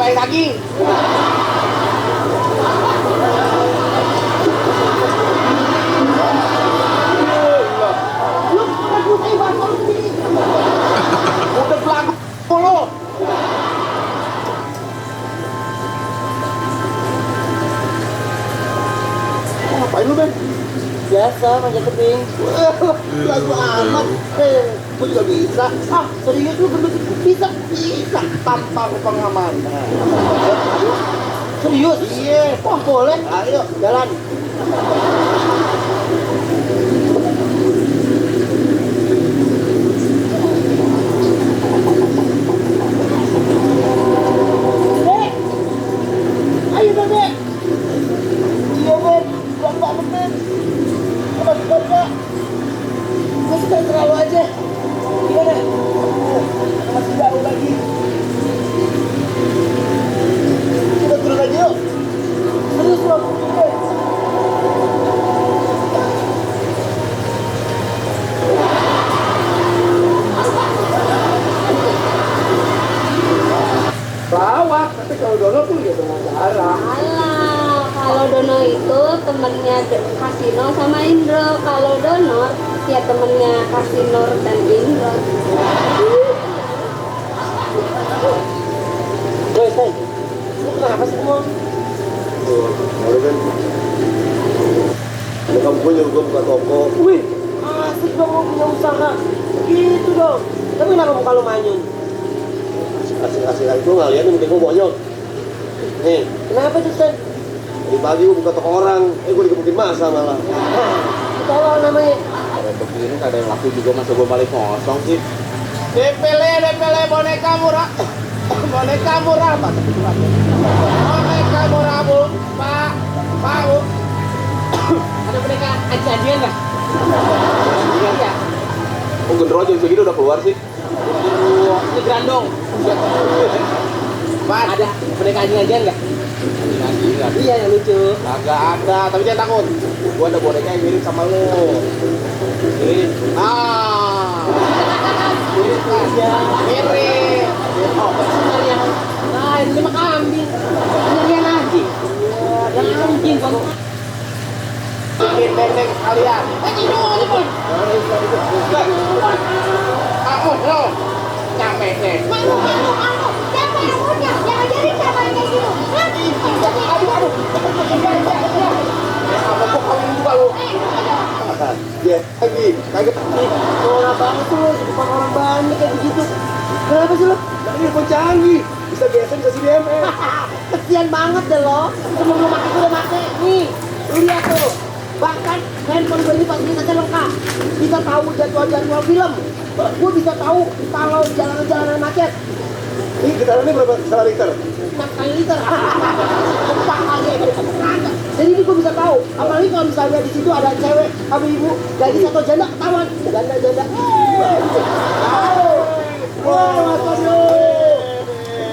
Supaya daging. Lu udah putih bakal sendiri. Udah belagu lo. Ngapain lu, Ben? Biasa manjat tebing. Lagu amat. Gue juga bisa. Serius lu gendut bisa tanpa pengalaman. Serius? Iya. Wah, boleh. Ayo, jalan. Dek! Ayo dong, Dek! Iya, Ben. Pelan banget, Ben. Coba. Masih terlalu aja. Gimana? Masih jauh lagi. Kita turun aja yuk. Serius loh. Lawak, tapi kalau Dono tuh ya dengan darah. Alah, kalau Dono itu temennya Kasino sama Indro. Kalau Dono ya temennya Kasino dan Indro. Woi, Sen. Lu kenapa sih, Mon? Boleh kan? Ada kamu gue nyuruh gue buka toko. Wih, asik dong lo punya usaha. Gitu dong. Tapi kenapa muka lo manyun? Asik-asik aja gue nggak lihat nih mungkin gue bonyol. Nih, Kenapa tuh, Sen? tadi pagi gue buka toko orang. Gue dikebukin masa malah. Tolong namanya. Ada begini ada yang laku juga masa gue balik kosong sih. DPL boneka murah. Boneka murah, Pak. Boneka murah, Bu. Pak, Bu. Ada boneka aji-ajian nggak? Iya. Oh gendro aja segitu udah keluar sih. Ini grandong. Mas, ada boneka aji-ajian nggak? Ingat. Iya, yang lucu. Agak ada, tapi jangan takut. Gue ada boneka yang mirip sama lo. Mirip. Mirip kan? Ya. Mirip. Oh, sebenarnya lain ini mah kambing. Sebenarnya lagi. Yang anjing kan. Bikin benteng sekalian. Kamu lo capek deh. Siapa yang punya? Yang ajarin siapa yang kayak gitu? Aduh. Apa kok kawin juga lo? Ya, lagi. Kaget. Norak banget tuh lo, depan orang banyak kayak begitu. Kenapa sih lo? Nah, ini handphone canggih. Bisa GSM, bisa CDMA. Kesian banget deh lo. Sebelum lo mati gue udah mati. Nih, lu lihat tuh. Bahkan handphone gue ini fasilitasnya lengkap. Bisa tahu jadwal-jadwal film. Gue bisa tahu kalau jalanan-jalanan macet. Ini getarannya berapa skala Richter? 6 kali liter. Empat kali. Jadi ini gue bisa tahu. Apalagi kalau misalnya di situ ada cewek sama ibu, gadis atau janda ketahuan. Janda. Wah, mas lo.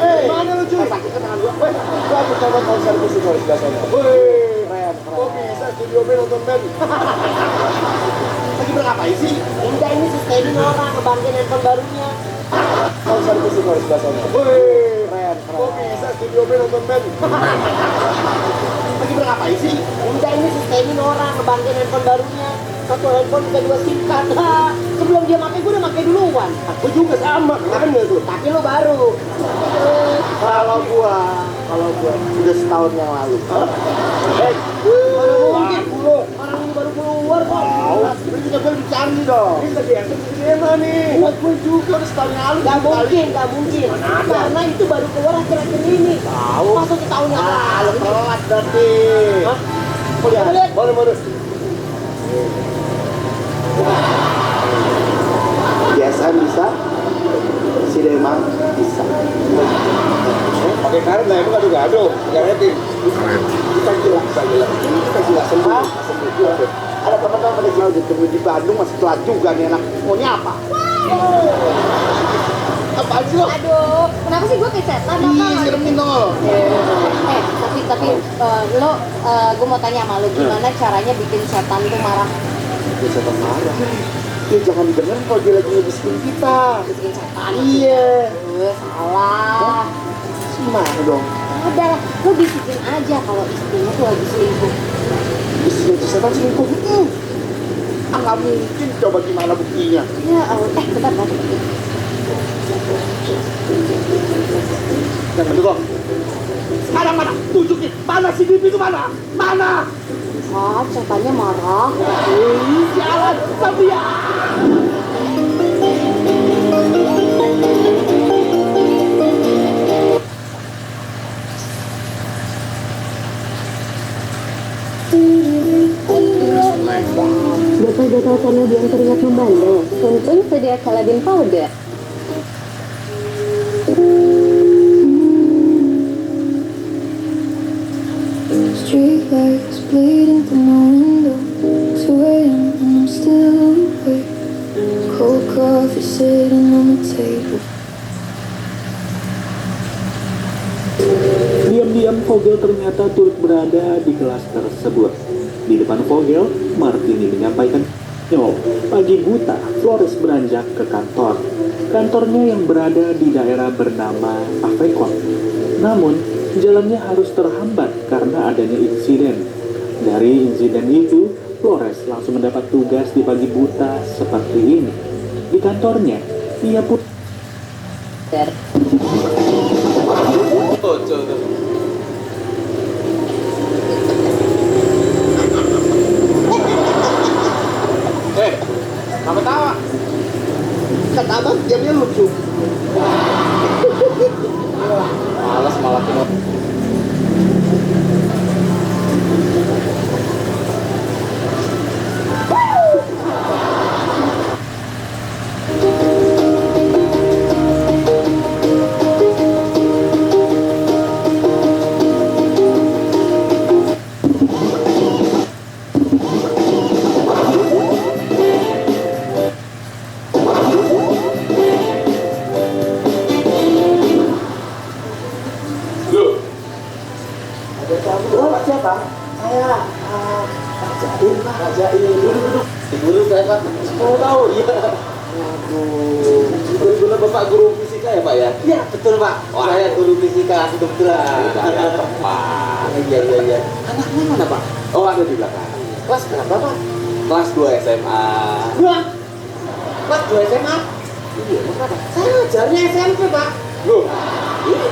Mana lu cuy? Sakit kan tangan gue. Gua habis nonton konser musik kalau sebelah sana. Wih, keren. Kok bisa studio band nonton band? Lagi berngapain sih? Enggak, ini sustaining orang ngebangkit handphone barunya. Konser musik kalau sebelah sana. Wih, keren. Kok bisa studio band nonton band? Lagi berngapain sih? Enggak, ini sustaining orang ngebangkit handphone barunya. Satu handphone juga 2 SIM card. Sebelum dia pakai, gue udah pakai duluan. Aku juga sama, kan nggak tuh? Tapi lo baru. Kalau gua udah setahun yang lalu. Mana mungkin? Orang ini baru keluar kok. Ini juga gue lebih canggih dong. Ini lagi asik di cinema nih. Buat gue juga udah setahun yang lalu. Gak mungkin. Karena itu baru keluar akhir-akhir ini. Tahu. Masa setahun yang lalu. Telat berarti. Hah? Lihat. Boleh. Biasaan bisa, sinema bisa. Pakai karet lah, emang gaduh-gaduh. Karetin. Kita gila semua. Ada teman-teman pada selalu ketemu di Bandung masih telat juga nih anak. Maunya apa? Apaan sih lo? Aduh, kenapa sih gue kayak setan? Ih, siremin dong lo. Tapi lo, gue mau tanya sama lo gimana caranya bikin setan tuh marah? Bisa marah. Ya jangan didengar kalau dia lagi ngebisikin kita. Bikin setan? Iya. Salah. Gimana dong? Udah lah, lo bisikin aja kalau istrinya tuh lagi selingkuh. Istrinya si setan selingkuh. Nggak mungkin, coba gimana buktinya? Ya Allah, bentar. Jangan dulu. Sekarang mana? Tunjukin. Mana si Bibi itu mana? Mana? Ah, setannya marah. Jalan, Sabia. Gatal-gatal karena dia terlihat membandel. Untung sedia Saladin powder. Street lights bleeding through my window. 2 a.m. and I'm still awake. Cold coffee sitting on the table. Diam-diam Vogel ternyata turut berada di kelas tersebut. Di depan Vogel, Martini menyampaikan, pagi buta, Flores beranjak ke kantor. Kantornya yang berada di daerah bernama Avecon. Namun, jalannya harus terhambat karena adanya insiden. Dari insiden itu, Flores langsung mendapat tugas di pagi buta seperti ini. Di kantornya, ia pun Apa tawa? Kata abang, jamnya lucu. Malas malah tuh. Siapa? Saya Jain, Pak. Jain. Duduk. Guru saya Pak, 10 tahun. Iya. Waduh. Guru Bapak guru fisika ya Pak ya? Iya, betul Pak. Wah, saya guru fisika kebetulan. Tepat. Iya. Anaknya mana Pak? Oh, ada di belakang. Kelas berapa Pak? Kelas 2 SMA. Kelas 2 SMA? Iya, apa? Saya ngajarnya SMP Pak. Loh, ini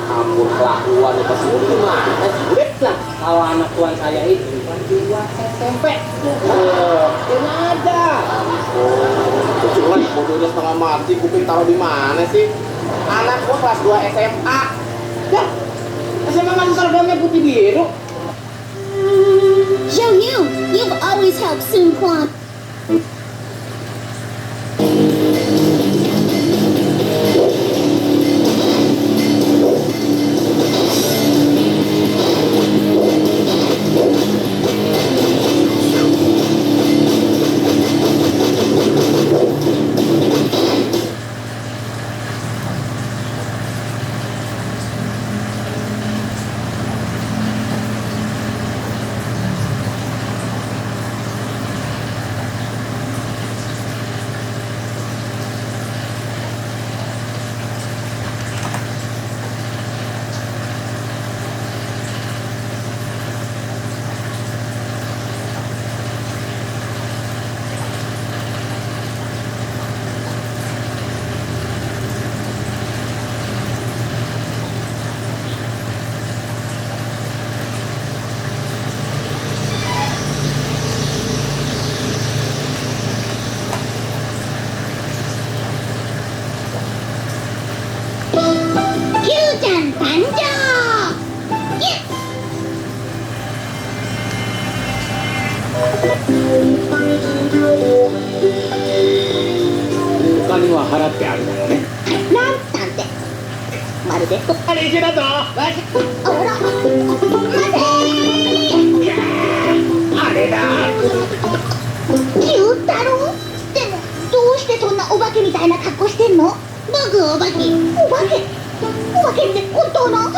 ampun kelakuan pas ini gimana sih? Lah, kalau anak tuan saya itu kelas 2 SMP. Ini ada. Cuma bodohnya setengah mati, kuping taruh di mana sih? Anak gua kelas 2 SMA. Dah, SMA masih seragamnya putih biru. Xiao Yu, you've always helped Sun Quan. Q-chan誕生! Yes! お金は払ってあるからね。なんたんてまるであれ一緒だぞ。あら待てあれだ。九太郎でもどうしてそんなお化けみたいな格好してんの？僕お化けって本当の？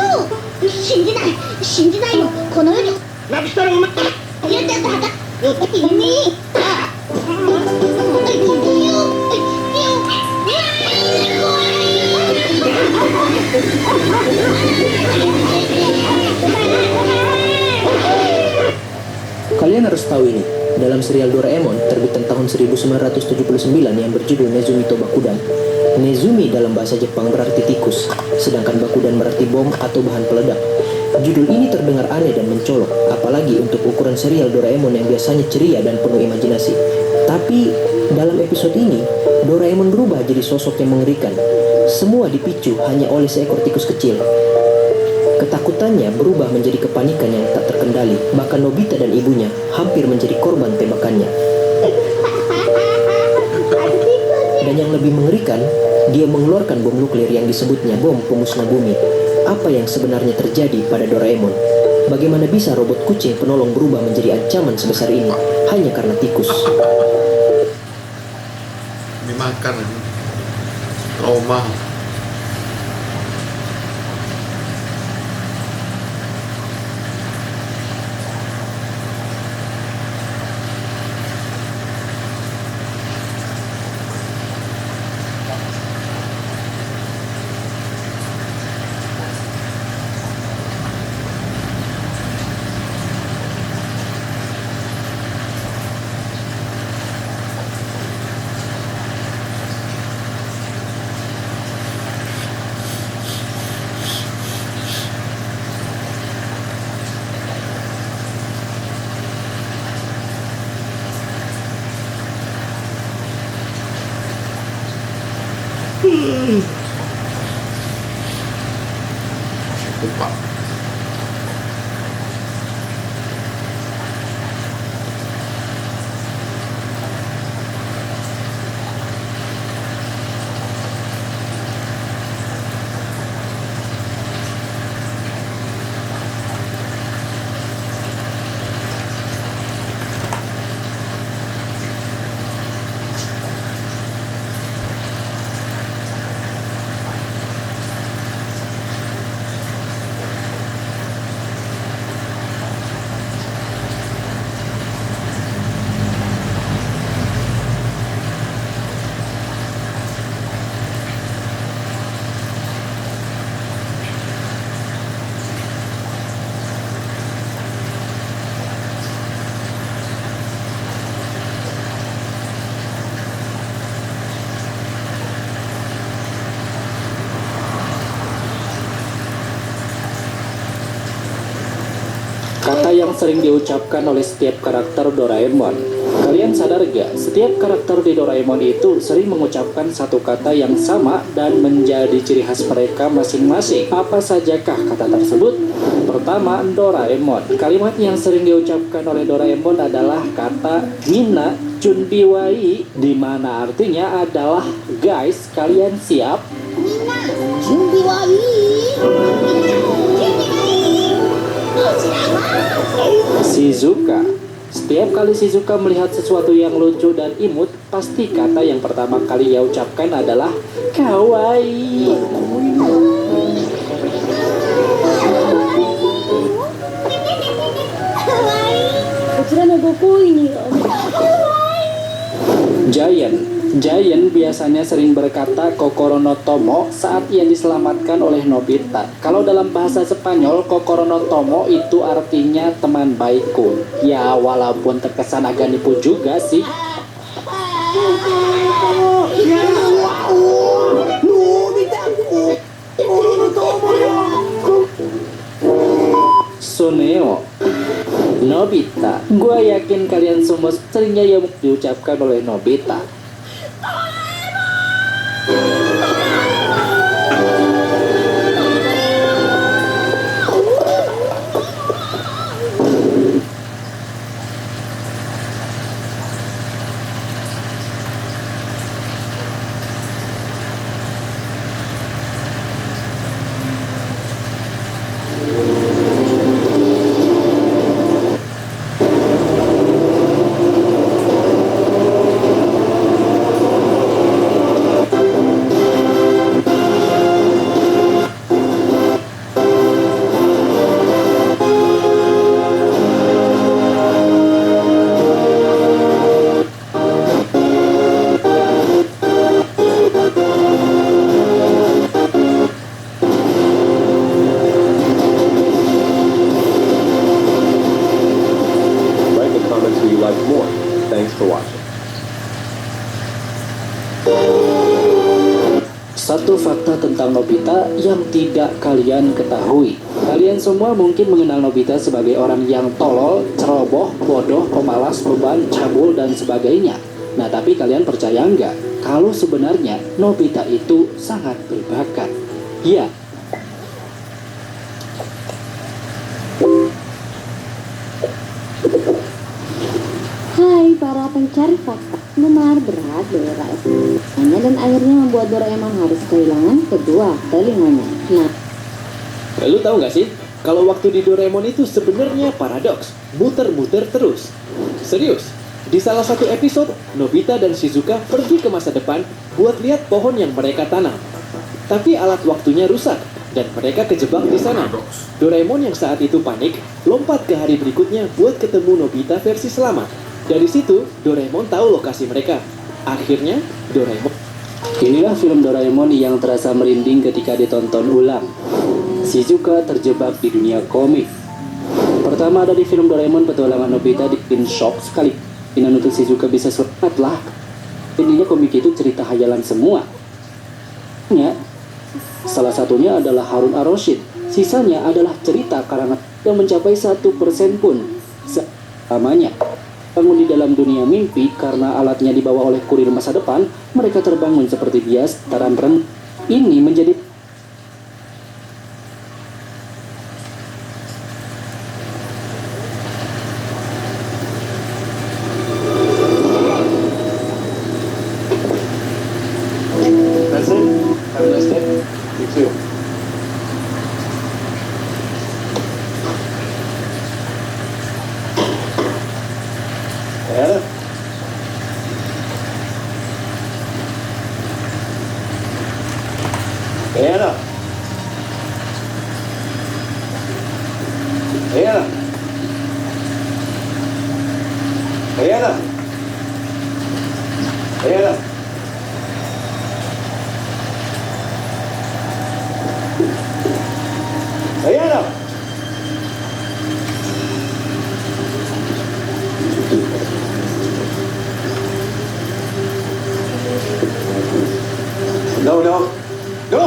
信じないよ。この世になくしたらうまい。言ってたか君怖い Kalian harus tahu ini. Dalam serial Doraemon terbitan tahun 1979 yang berjudul Nezumi to Bakudan, Nezumi dalam bahasa Jepang berarti tikus, sedangkan Bakudan berarti bom atau bahan peledak. Judul ini terdengar aneh dan mencolok, apalagi untuk ukuran serial Doraemon yang biasanya ceria dan penuh imajinasi. Tapi dalam episode ini, Doraemon berubah jadi sosok yang mengerikan. Semua dipicu hanya oleh seekor tikus kecil. Ketakutannya berubah menjadi kepanikan yang tak terkendali. Bahkan Nobita dan ibunya hampir menjadi korban tembakannya. Dan yang lebih mengerikan, dia mengeluarkan bom nuklir yang disebutnya bom pemusnah bumi. Apa yang sebenarnya terjadi pada Doraemon? Bagaimana bisa robot kucing penolong berubah menjadi ancaman sebesar ini hanya karena tikus? Dimakan trauma. Lupa. Kata yang sering diucapkan oleh setiap karakter Doraemon. Kalian sadar gak? Setiap karakter di Doraemon itu sering mengucapkan satu kata yang sama dan menjadi ciri khas mereka masing-masing. Apa sajakah kata tersebut? Pertama, Doraemon. Kalimat yang sering diucapkan oleh Doraemon adalah kata Mina Chunbiwai, di mana artinya adalah guys, kalian siap? Shizuka. Setiap kali Shizuka melihat sesuatu yang lucu dan imut, pasti kata yang pertama kali ia ucapkan adalah kawaii. Giant biasanya sering berkata Kokoro no Tomo saat ia diselamatkan oleh Nobita. Kalau dalam bahasa Spanyol, Kokoro no Tomo itu artinya teman baikku. Ya, walaupun terkesan agak nipu juga sih. Suneo. Nobita. Gua yakin kalian semua seringnya yang diucapkan oleh Nobita. for watching. Satu fakta tentang Nobita yang tidak kalian ketahui. Kalian semua mungkin mengenal Nobita sebagai orang yang tolol, ceroboh, bodoh, pemalas, beban, cabul, dan sebagainya. Nah, tapi kalian percaya nggak kalau sebenarnya Nobita itu sangat berbakat? Ya. Hai para pencari fakta, Memar berat Doraemon dan akhirnya membuat Doraemon harus kehilangan kedua telinganya. Nah, Lu tahu nggak sih, kalau waktu di Doraemon itu sebenarnya paradoks, muter-muter terus. Serius, di salah satu episode, Nobita dan Shizuka pergi ke masa depan buat lihat pohon yang mereka tanam. Tapi alat waktunya rusak, dan mereka kejebak di sana. Doraemon yang saat itu panik, lompat ke hari berikutnya buat ketemu Nobita versi selamat. Dari situ, Doraemon tahu lokasi mereka. Akhirnya, Doraemon... Inilah film Doraemon yang terasa merinding ketika ditonton ulang. Shizuka terjebak di dunia komik. Pertama ada di film Doraemon Petualangan Nobita, bikin shock sekali. Keinginan untuk Shizuka bisa selamat lah. Intinya komik itu cerita hayalan semua. Salah satunya adalah Harun Ar-Rasyid. Sisanya adalah cerita karangan yang mencapai 1% pun selamanya. Bangun di dalam dunia mimpi karena alatnya dibawa oleh kurir masa depan, mereka terbangun seperti bias, taran rem. Ini menjadi That's it. Have a nice day. You too. Anna? Anna? Anna? Anna? Anna? Anna? No, no, no!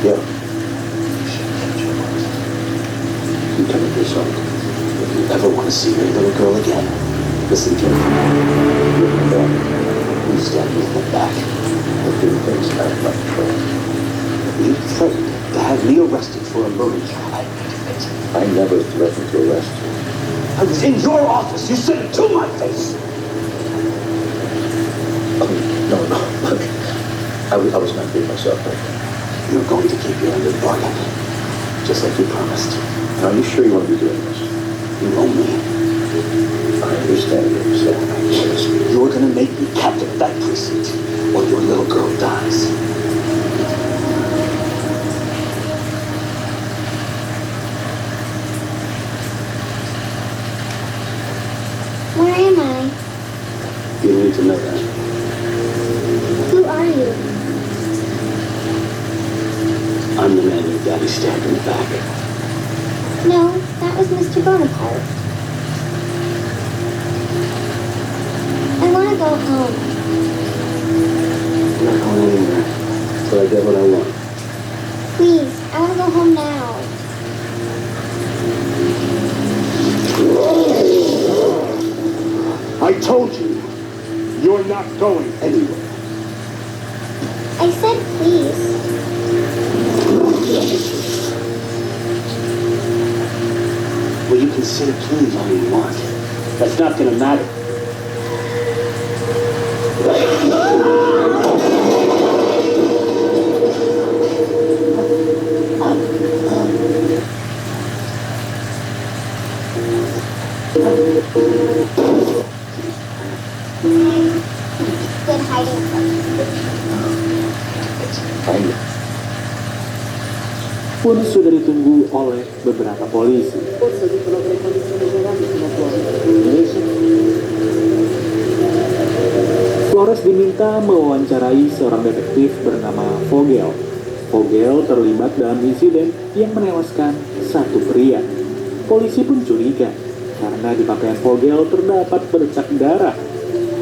Yo. You tell me this up. If you ever want to see your little girl again, listen carefully. You're my daughter. You stand with my back. I'll do things I love for. You threatened to have me arrested for a murder trial. I never threatened to arrest you. I was in your office. You said it to my face. No. Look, I was not being myself. You're going to keep your end of the bargain, just like you promised. Are you sure you want to be doing this? You owe me. I understand what you're saying. You're going to make me captain of that precinct, or your little girl dies. Where am I? You need to know that. Who are you? I'm the man your daddy stabbed in the back. No, that was Mr. Bonaparte. I want to go home. I'm not going anywhere until I get what I want. Please, I want to go home now. I told you, you're not going anywhere. I said please. depends on who you want. That's not gonna matter. Good hiding place. Pun sudah ditunggu oleh beberapa polisi. Flores diminta mewawancarai seorang detektif bernama Vogel. Vogel terlibat dalam insiden yang menewaskan satu pria. Polisi pun curiga karena di pakaian Vogel terdapat bercak darah.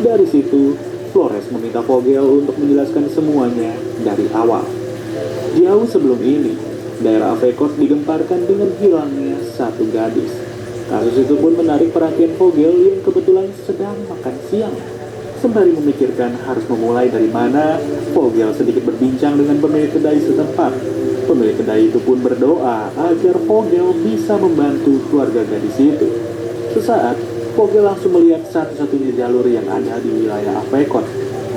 Dari situ, Flores meminta Vogel untuk menjelaskan semuanya dari awal. Jauh sebelum ini, daerah Avekot digemparkan dengan hilangnya satu gadis. Kasus itu pun menarik perhatian Vogel yang kebetulan sedang makan siang. Sembari memikirkan harus memulai dari mana, Vogel sedikit berbincang dengan pemilik kedai setempat. Pemilik kedai itu pun berdoa agar Vogel bisa membantu keluarga gadis itu. Sesaat, Vogel langsung melihat satu-satunya jalur yang ada di wilayah Avekot.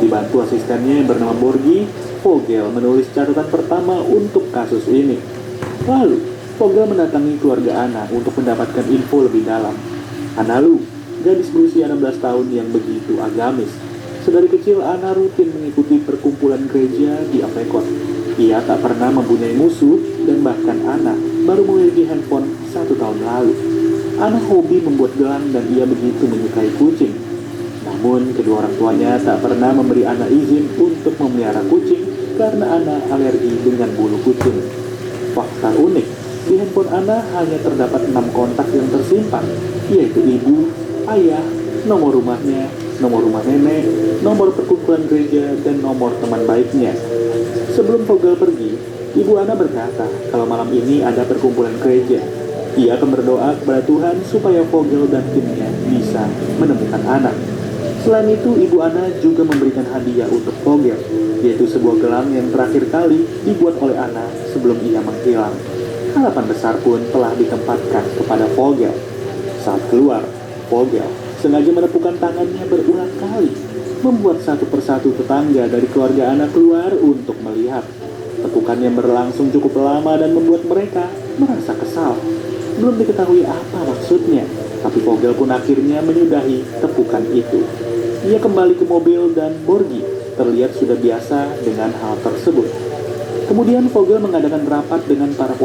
Dibantu asistennya yang bernama Borgi, Vogel menulis catatan pertama untuk kasus ini. Lalu, Vogel mendatangi keluarga Anna untuk mendapatkan info lebih dalam. Anna Lu, gadis berusia 16 tahun yang begitu agamis. Sedari kecil, Anna rutin mengikuti perkumpulan gereja di Avekot. Ia tak pernah mempunyai musuh dan bahkan Anna baru memiliki handphone 1 tahun lalu. Anna hobi membuat gelang dan ia begitu menyukai kucing. Namun, kedua orang tuanya tak pernah memberi Anna izin untuk memelihara kucing karena Anna alergi dengan bulu kucing. Fakta unik, di handphone Anna hanya terdapat 6 kontak yang tersimpan, yaitu ibu, ayah, nomor rumahnya, nomor rumah nenek, nomor perkumpulan gereja, dan nomor teman baiknya. Sebelum Vogel pergi, ibu Anna berkata kalau malam ini ada perkumpulan gereja. Ia akan berdoa kepada Tuhan supaya Vogel dan timnya bisa menemukan Anna. Selain itu, ibu Anna juga memberikan hadiah untuk Vogel, yaitu sebuah gelang yang terakhir kali dibuat oleh Anna sebelum ia menghilang. Harapan besar pun telah ditempatkan kepada Vogel. Saat keluar, Vogel sengaja menepukkan tangannya berulang kali, membuat satu persatu tetangga dari keluarga Anna keluar untuk melihat. Tepukan yang berlangsung cukup lama dan membuat mereka merasa kesal. Belum diketahui apa maksudnya, tapi Vogel pun akhirnya menyudahi tepukan itu. Ia kembali ke mobil dan Borgi terlihat sudah biasa dengan hal tersebut. Kemudian Vogel mengadakan rapat dengan para polisi